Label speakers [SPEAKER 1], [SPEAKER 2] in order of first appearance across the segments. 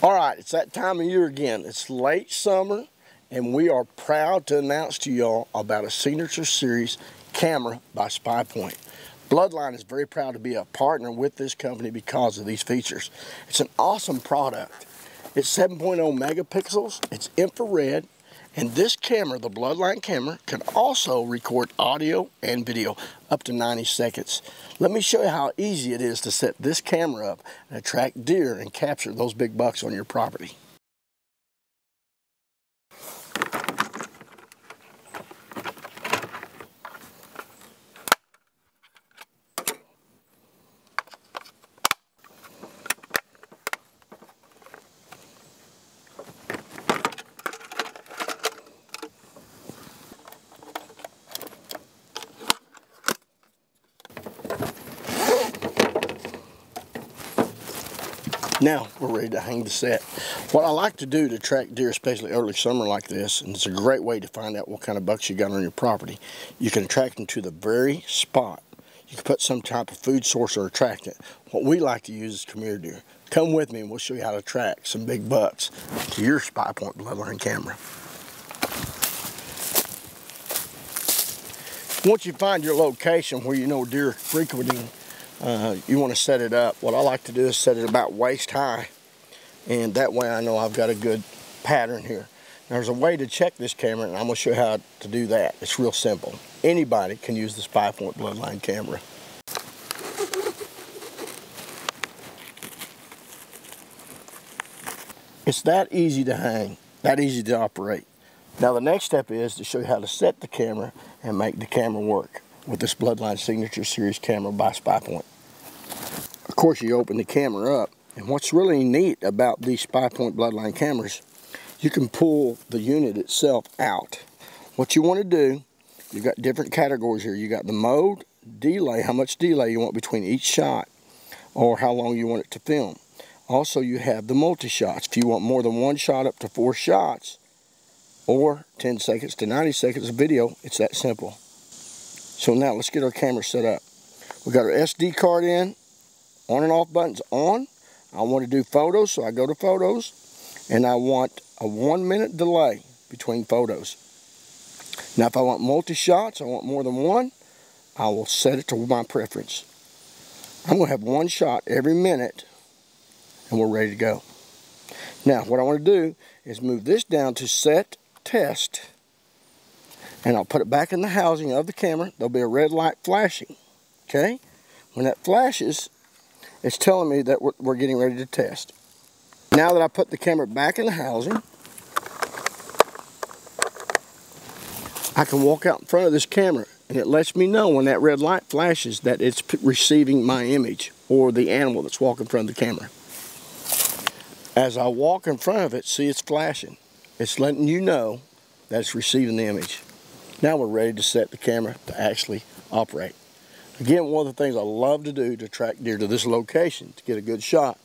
[SPEAKER 1] All right, it's that time of year again. It's late summer, and we are proud to announce to y'all about a Signature Series camera by SpyPoint. Bloodline is very proud to be a partner with this company because of these features. It's an awesome product. It's 7.0 megapixels, it's infrared, and this camera, the Bloodline camera, can also record audio and video up to 90 seconds. Let me show you how easy it is to set this camera up and attract deer and capture those big bucks on your property. Now we're ready to hang the set. What I like to do to track deer, especially early summer like this, and it's a great way to find out what kind of bucks you got on your property, you can attract them to the very spot. You can put some type of food source or attractant. What we like to use is come deer. Come with me and we'll show you how to track some big bucks to your SpyPoint Bloodline camera. Once you find your location where you know deer are frequenting, you want to set it up. What I like to do is set it about waist high, and that way I know I've got a good pattern here. There's a way to check this camera, and I'm going to show you how to do that. It's real simple. Anybody can use the SpyPoint Bloodline camera. It's that easy to hang, that easy to operate. Now the next step is to show you how to set the camera and make the camera work with this Bloodline Signature Series camera by SpyPoint. Of course, you open the camera up, and what's really neat about these SpyPoint Bloodline cameras, you can pull the unit itself out. What you want to do, you've got different categories here. You got the mode, delay, how much delay you want between each shot, or how long you want it to film. Also, you have the multi-shots. If you want more than one shot, up to 4 shots, or 10 seconds to 90 seconds of video, it's that simple. So now let's get our camera set up. We got our SD card in, on and off buttons on. I want to do photos, so I go to photos, and I want a 1-minute delay between photos. Now if I want multi-shots, I want more than one, I will set it to my preference. I'm going to have 1 shot every minute, and we're ready to go. Now what I want to do is move this down to set test, and I'll put it back in the housing of the camera. There'll be a red light flashing, okay? When that flashes, it's telling me that we're getting ready to test. Now that I put the camera back in the housing, I can walk out in front of this camera, and it lets me know when that red light flashes that it's receiving my image or the animal that's walking in front of the camera. As I walk in front of it, see it's flashing. It's letting you know that it's receiving the image. Now we're ready to set the camera to actually operate. Again, one of the things I love to do to track deer to this location to get a good shot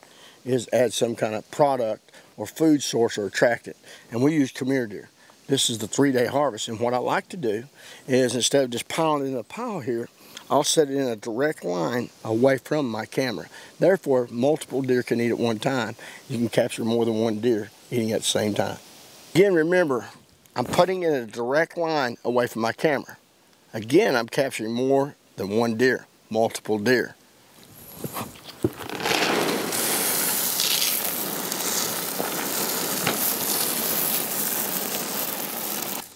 [SPEAKER 1] is add some kind of product or food source or attractant. And we use deer. This is the 3-day harvest, and what I like to do is instead of just piling it in a pile here, I'll set it in a direct line away from my camera. Therefore, multiple deer can eat at one time. You can capture more than one deer eating at the same time. Again, remember, I'm putting it in a direct line away from my camera. Again, I'm capturing more than one deer, multiple deer.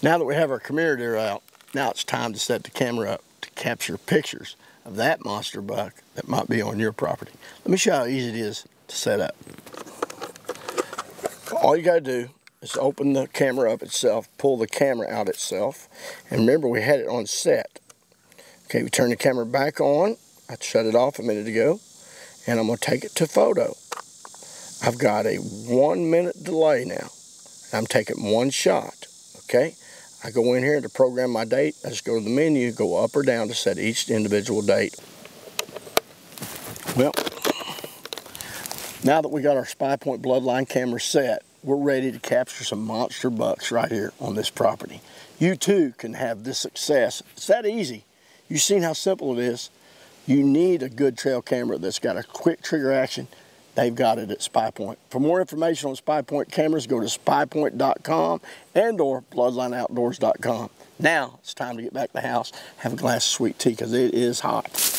[SPEAKER 1] Now that we have our deer out, now it's time to set the camera up to capture pictures of that monster buck that might be on your property. Let me show you how easy it is to set up. All you gotta do is open the camera up itself, pull the camera out itself, and remember we had it on set. Okay, we turn the camera back on. I shut it off a minute ago, and I'm going to take it to photo. I've got a 1-minute delay now. I'm taking 1 shot, okay? I go in here to program my date. I just go to the menu, go up or down to set each individual date. Well, now that we got our SpyPoint Bloodline camera set, we're ready to capture some monster bucks right here on this property. You too can have this success. It's that easy. You've seen how simple it is. You need a good trail camera that's got a quick trigger action, they've got it at SpyPoint. For more information on SpyPoint cameras, go to SpyPoint.com and or BloodlineOutdoors.com. Now, it's time to get back to the house, have a glass of sweet tea because it is hot.